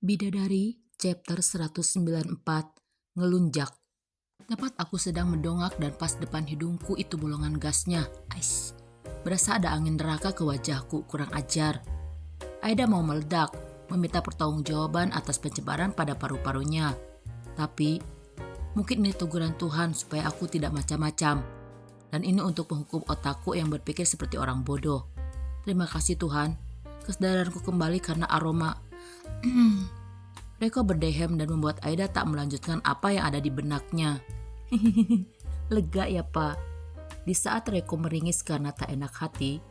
Bidadari, chapter 194, ngelunjak. Tepat aku sedang mendongak dan pas depan hidungku itu bolongan gasnya. Ais, berasa ada angin neraka ke wajahku, kurang ajar. Aida mau meledak, meminta pertanggungjawaban atas pencemaran pada paru-parunya. Tapi, mungkin ini teguran Tuhan supaya aku tidak macam-macam. Dan ini untuk menghukum otakku yang berpikir seperti orang bodoh. Terima kasih Tuhan, kesadaranku kembali karena aroma. Reko berdehem dan membuat Aida tak melanjutkan apa yang ada di benaknya. Lega ya Pak. Di saat Reko meringis karena tak enak hati,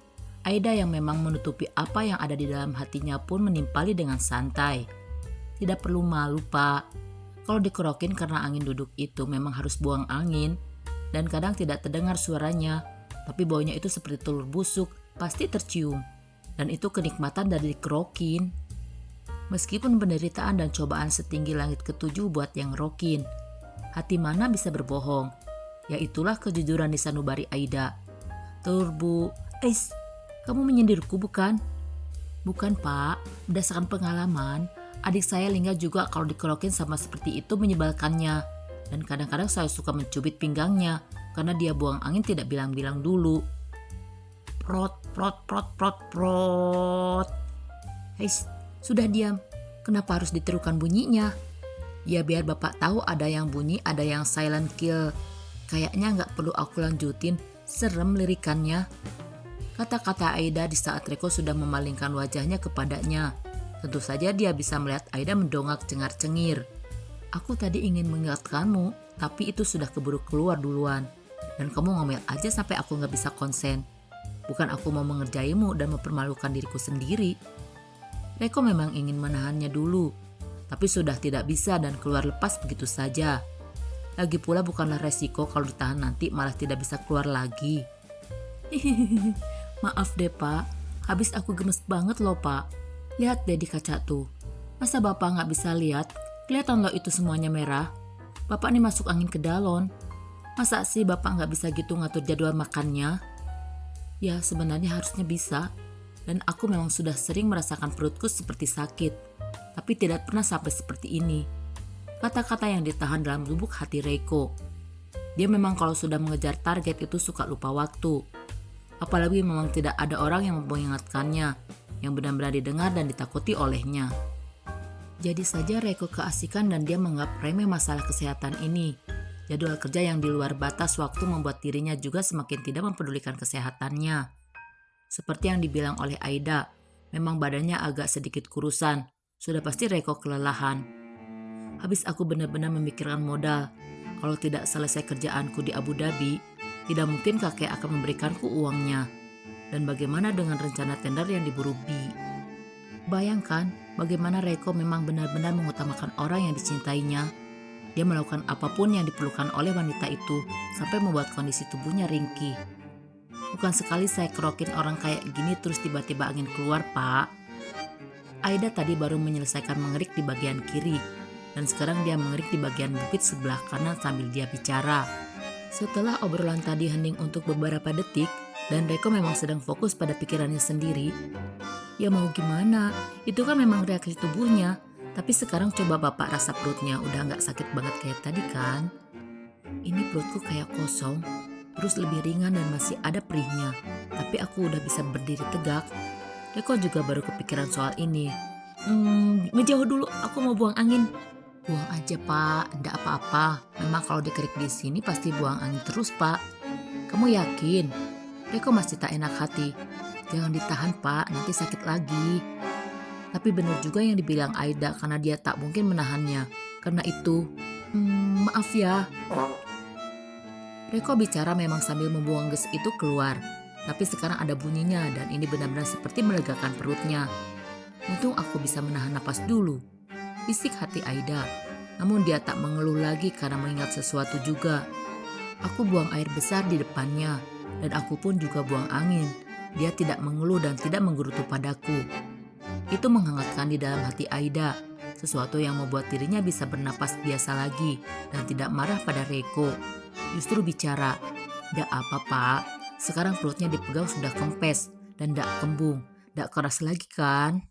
Aida yang memang menutupi apa yang ada di dalam hatinya pun menimpali dengan santai. Tidak perlu malu Pak. Kalau dikerokin karena angin duduk itu memang harus buang angin. Dan kadang tidak terdengar suaranya. Tapi baunya itu seperti telur busuk, pasti tercium. Dan itu kenikmatan dari dikerokin. Meskipun penderitaan dan cobaan setinggi langit ketujuh buat yang rokin, hati mana bisa berbohong? Ya itulah kejujuran di sanubari Aida. Turbu, kamu menyindirku bukan? Bukan Pak, berdasarkan pengalaman, adik saya Lingga juga kalau dikerokin sama seperti itu menyebalkannya. Dan kadang-kadang saya suka mencubit pinggangnya, karena dia buang angin tidak bilang-bilang dulu. Prot, prot, prot, prot, prot. Sudah diam, kenapa harus ditirukan bunyinya? Ya biar Bapak tahu ada yang bunyi, ada yang silent kill. Kayaknya nggak perlu aku lanjutin, serem lirikannya. Kata-kata Aida di saat Reko sudah memalingkan wajahnya kepadanya. Tentu saja dia bisa melihat Aida mendongak cengar-cengir. Aku tadi ingin mengingatkanmu, tapi itu sudah keburu keluar duluan. Dan kamu ngomel aja sampai aku nggak bisa konsen. Bukan aku mau mengerjaimu dan mempermalukan diriku sendiri. Reko memang ingin menahannya dulu, tapi sudah tidak bisa dan keluar lepas begitu saja. Lagi pula bukanlah resiko kalau ditahan nanti malah tidak bisa keluar lagi. Maaf deh Pak, habis aku gemes banget loh Pak. Lihat deh di kaca tuh. Masa Bapak nggak bisa lihat? Kelihatan loh itu semuanya merah. Bapak nih masuk angin ke dalon. Masa sih Bapak nggak bisa gitu ngatur jadwal makannya? Ya sebenarnya harusnya bisa. Dan aku memang sudah sering merasakan perutku seperti sakit, tapi tidak pernah sampai seperti ini. Kata-kata yang ditahan dalam lubuk hati Reiko. Dia memang kalau sudah mengejar target itu suka lupa waktu. Apalagi memang tidak ada orang yang mengingatkannya, yang benar-benar didengar dan ditakuti olehnya. Jadi saja Reiko keasikan dan dia menganggap remeh masalah kesehatan ini. Jadwal kerja yang di luar batas waktu membuat dirinya juga semakin tidak mempedulikan kesehatannya. Seperti yang dibilang oleh Aida, memang badannya agak sedikit kurusan. Sudah pasti Reko kelelahan. Habis aku benar-benar memikirkan modal. Kalau tidak selesai kerjaanku di Abu Dhabi, tidak mungkin kakek akan memberikanku uangnya. Dan bagaimana dengan rencana tender yang diburu Bi? Bayangkan bagaimana Reko memang benar-benar mengutamakan orang yang dicintainya. Dia melakukan apapun yang diperlukan oleh wanita itu sampai membuat kondisi tubuhnya ringkih. Bukan sekali saya kerokin orang kayak gini terus tiba-tiba angin keluar, Pak. Aida tadi baru menyelesaikan mengerik di bagian kiri, dan sekarang dia mengerik di bagian bukit sebelah kanan sambil dia bicara. Setelah obrolan tadi hening untuk beberapa detik, dan Reko memang sedang fokus pada pikirannya sendiri. Ya mau gimana, itu kan memang reaksi tubuhnya, tapi sekarang coba Bapak rasa perutnya udah gak sakit banget kayak tadi kan? Ini perutku kayak kosong. Terus lebih ringan dan masih ada perihnya. Tapi aku udah bisa berdiri tegak. Reko juga baru kepikiran soal ini. Ngejauh dulu, aku mau buang angin. Buang aja Pak, enggak apa-apa. Memang kalau dikerik di sini pasti buang angin terus Pak. Kamu yakin? Reko masih tak enak hati. Jangan ditahan Pak, nanti sakit lagi. Tapi benar juga yang dibilang Aida karena dia tak mungkin menahannya. Karena itu, maaf ya. Reko bicara memang sambil membuang gas itu keluar, tapi sekarang ada bunyinya dan ini benar-benar seperti melegakan perutnya. Untung aku bisa menahan napas dulu, bisik hati Aida. Namun dia tak mengeluh lagi karena mengingat sesuatu juga. Aku buang air besar di depannya dan aku pun juga buang angin. Dia tidak mengeluh dan tidak menggerutu padaku. Itu menghangatkan di dalam hati Aida, sesuatu yang membuat dirinya bisa bernapas biasa lagi dan tidak marah pada Reko. Justru bicara, "Ndak apa Pak, sekarang perutnya dipegang sudah kempes dan ndak kembung, ndak keras lagi kan?"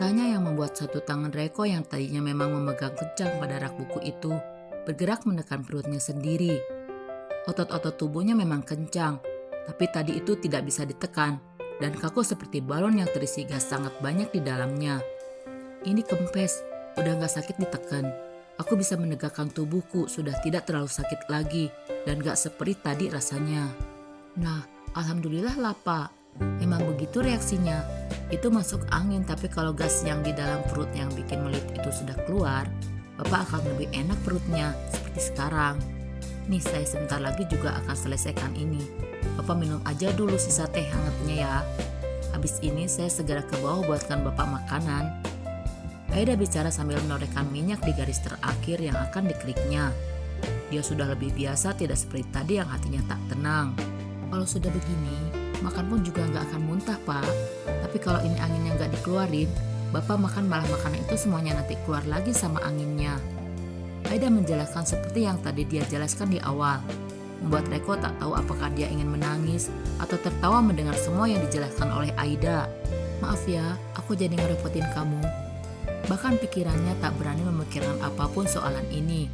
Tanya yang membuat satu tangan Reiko yang tadinya memang memegang kencang pada rak buku itu bergerak menekan perutnya sendiri. Otot-otot tubuhnya memang kencang, tapi tadi itu tidak bisa ditekan dan kaku seperti balon yang terisi gas sangat banyak di dalamnya. Ini kempes, udah gak sakit ditekan. Aku bisa menegakkan tubuhku, sudah tidak terlalu sakit lagi dan gak seperti tadi rasanya. Nah, alhamdulillah lah Pak. Memang begitu reaksinya. Itu masuk angin, tapi kalau gas yang di dalam perut yang bikin melit itu sudah keluar, Bapak akan lebih enak perutnya, seperti sekarang. Nih, saya sebentar lagi juga akan selesaikan ini. Bapak minum aja dulu sisa teh hangatnya ya. Habis ini saya segera ke bawah buatkan Bapak makanan. Aida bicara sambil menorehkan minyak di garis terakhir yang akan dikliknya. Dia sudah lebih biasa, tidak seperti tadi yang hatinya tak tenang. Kalau sudah begini, makan pun juga nggak akan muntah Pak. Tapi kalau ini anginnya nggak dikeluarin, Bapak makan malah makanan itu semuanya nanti keluar lagi sama anginnya. Aida menjelaskan seperti yang tadi dia jelaskan di awal. Membuat Reiko tak tahu apakah dia ingin menangis atau tertawa mendengar semua yang dijelaskan oleh Aida. Maaf ya, aku jadi ngerepotin kamu. Bahkan pikirannya tak berani memikirkan apapun soalan ini.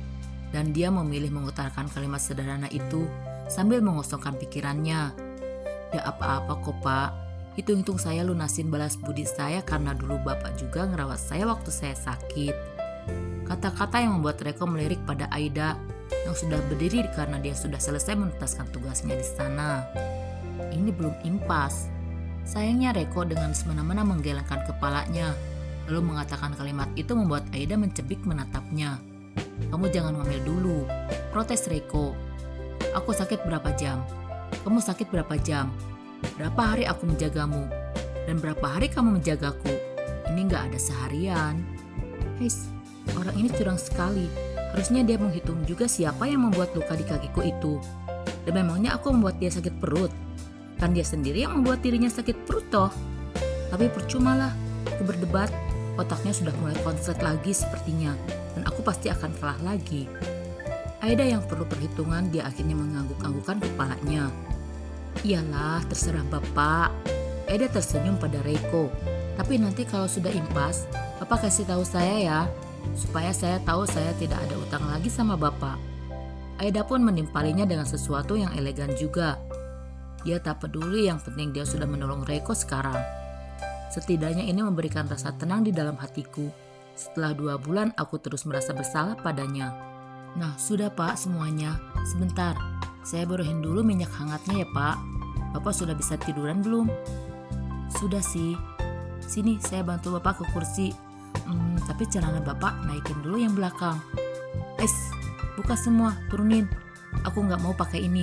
Dan dia memilih mengutarakan kalimat sederhana itu sambil mengosongkan pikirannya. Ya apa-apa kok Pak, hitung-hitung saya lunasin balas budi saya karena dulu Bapak juga ngerawat saya waktu saya sakit. Kata-kata yang membuat Reiko melirik pada Aida yang sudah berdiri karena dia sudah selesai menuntaskan tugasnya di sana. Ini belum impas. Sayangnya Reiko dengan semena-mena menggelengkan kepalanya, lalu mengatakan kalimat itu membuat Aida mencebik menatapnya. Kamu jangan ngomel dulu, protes Reiko. Aku sakit berapa jam? Kamu sakit berapa jam? Berapa hari aku menjagamu? Dan berapa hari kamu menjagaku? Ini gak ada seharian. Heis, orang ini curang sekali. Harusnya dia menghitung juga siapa yang membuat luka di kakiku itu. Dan memangnya aku membuat dia sakit perut? Kan dia sendiri yang membuat dirinya sakit perut toh. Tapi percumalah, aku berdebat. Otaknya sudah mulai konslet lagi sepertinya. Dan aku pasti akan kalah lagi. Aida yang perlu perhitungan, dia akhirnya mengangguk-anggukan kepalanya. Iyalah, terserah Bapak. Aida tersenyum pada Reiko. Tapi nanti kalau sudah impas, Bapak kasih tahu saya ya, supaya saya tahu saya tidak ada utang lagi sama Bapak. Aida pun menimpalinya dengan sesuatu yang elegan juga. Dia tak peduli, yang penting dia sudah menolong Reiko sekarang. Setidaknya ini memberikan rasa tenang di dalam hatiku. Setelah 2 bulan aku terus merasa bersalah padanya. Nah, sudah Pak semuanya. Sebentar, saya borehin dulu minyak hangatnya ya Pak. Bapak sudah bisa tiduran belum? Sudah sih. Sini, saya bantu Bapak ke kursi. Tapi celana Bapak naikin dulu yang belakang. Buka semua, turunin. Aku nggak mau pakai ini.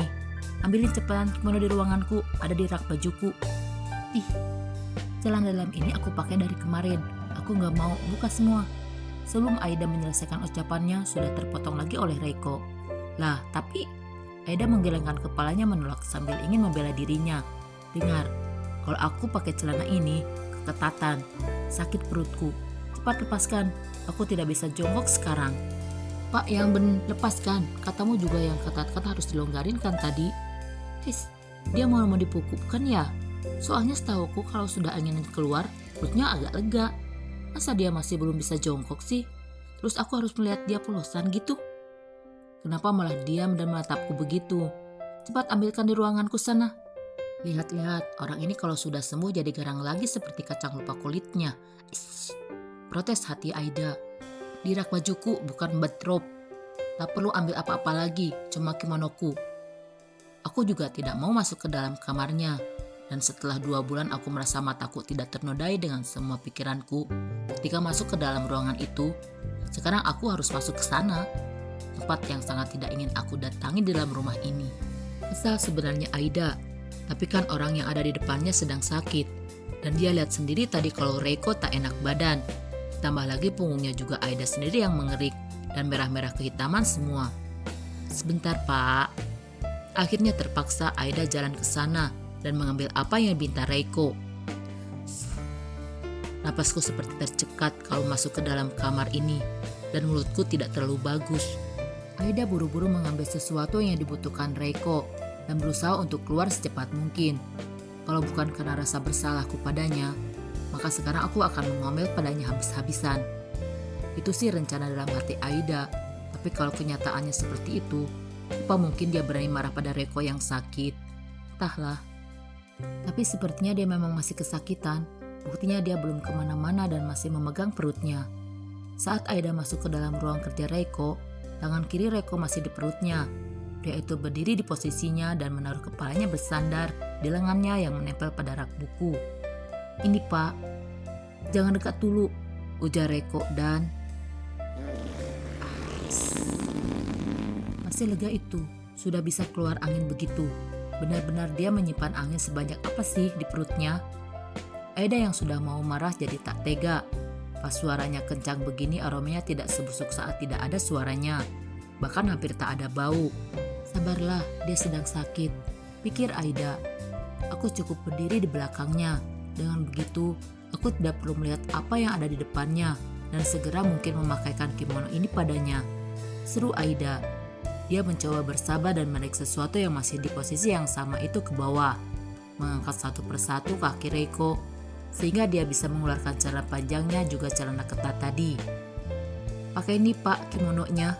Ambilin cepetan kimono di ruanganku, ada di rak bajuku. Celana dalam ini aku pakai dari kemarin. Aku nggak mau, buka semua. Sebelum Aida menyelesaikan ucapannya, sudah terpotong lagi oleh Reiko. Lah, tapi Aida menggelengkan kepalanya menolak sambil ingin membela dirinya. Dengar, kalau aku pakai celana ini, keketatan, sakit perutku. Cepat lepaskan, aku tidak bisa jongkok sekarang. Pak, yang lepaskan, katamu juga yang ketat-ketat harus dilonggarin kan tadi? Dia mau dipukul kan ya? Soalnya setahuku kalau sudah angin keluar, perutnya agak lega. Masa dia masih belum bisa jongkok sih? Terus aku harus melihat dia polosan gitu? Kenapa malah diam dan menatapku begitu? Cepat ambilkan di ruanganku sana. Lihat-lihat, orang ini kalau sudah sembuh jadi garang lagi seperti kacang lupa kulitnya. Protes hati Aida. Di rak bajuku, bukan bathrobe. Tak perlu ambil apa-apa lagi, cuma kimonoku. Aku juga tidak mau masuk ke dalam kamarnya. Dan setelah 2 bulan aku merasa mataku tidak ternodai dengan semua pikiranku. Ketika masuk ke dalam ruangan itu, sekarang aku harus masuk ke sana. Tempat yang sangat tidak ingin aku datangi di dalam rumah ini. Kesal sebenarnya Aida, tapi kan orang yang ada di depannya sedang sakit. Dan dia lihat sendiri tadi kalau Reiko tak enak badan. Tambah lagi punggungnya juga Aida sendiri yang mengerik dan merah-merah kehitaman semua. Sebentar Pak. Akhirnya terpaksa Aida jalan ke sana dan mengambil apa yang diminta Reiko. Napasku seperti tercekat kalau masuk ke dalam kamar ini dan mulutku tidak terlalu bagus. Aida buru-buru mengambil sesuatu yang dibutuhkan Reiko dan berusaha untuk keluar secepat mungkin. Kalau bukan karena rasa bersalahku padanya, maka sekarang aku akan mengomel padanya habis-habisan. Itu sih rencana dalam hati Aida, tapi kalau kenyataannya seperti itu, apa mungkin dia berani marah pada Reko yang sakit? Entahlah. Tapi sepertinya dia memang masih kesakitan, buktinya dia belum kemana-mana dan masih memegang perutnya. Saat Aida masuk ke dalam ruang kerja Reko, tangan kiri Reko masih di perutnya. Dia itu berdiri di posisinya dan menaruh kepalanya bersandar di lengannya yang menempel pada rak buku. "Ini Pak, jangan dekat dulu," ujar Reko dan masih lega itu, sudah bisa keluar angin begitu. Benar-benar dia menyimpan angin sebanyak apa sih di perutnya? Aida yang sudah mau marah jadi tak tega. Pas suaranya kencang begini aromanya tidak sebusuk saat tidak ada suaranya. Bahkan hampir tak ada bau. Sabarlah, dia sedang sakit, pikir Aida. Aku cukup berdiri di belakangnya. Dengan begitu, aku tidak perlu melihat apa yang ada di depannya dan segera mungkin memakaikan kimono ini padanya. Seru Aida. Dia mencoba bersabar dan menarik sesuatu yang masih di posisi yang sama itu ke bawah. Mengangkat satu persatu kaki Reko, sehingga dia bisa mengeluarkan celana panjangnya juga celana ketat tadi. "Pakai ini Pak kimononya.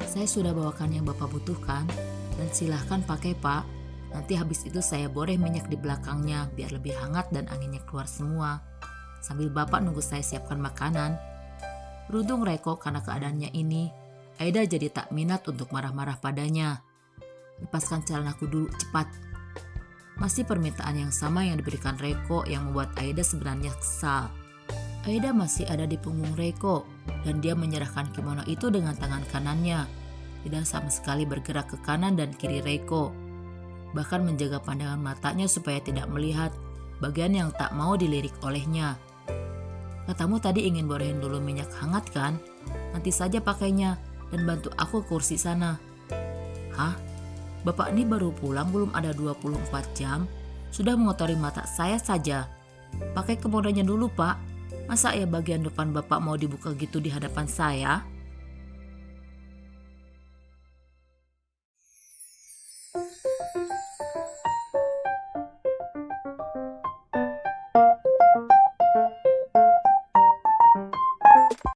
Saya sudah bawakan yang Bapak butuhkan, dan silahkan pakai Pak. Nanti habis itu saya boreh minyak di belakangnya biar lebih hangat dan anginnya keluar semua. Sambil Bapak nunggu saya siapkan makanan." Beruntung Reko karena keadaannya ini, Aida jadi tak minat untuk marah-marah padanya. "Lepaskan celanaku dulu, cepat." Masih permintaan yang sama yang diberikan Reko yang membuat Aida sebenarnya kesal. Aida masih ada di punggung Reko dan dia menyerahkan kimono itu dengan tangan kanannya. Tidak sama sekali bergerak ke kanan dan kiri Reko. Bahkan menjaga pandangan matanya supaya tidak melihat bagian yang tak mau dilirik olehnya. "Katamu tadi ingin borehin dulu minyak hangat kan? Nanti saja pakainya dan bantu aku ke kursi sana." "Hah? Bapak ini baru pulang belum ada 24 jam? Sudah mengotori mata saya saja. Pakai kimononya dulu Pak. Masa ya bagian depan Bapak mau dibuka gitu di hadapan saya?"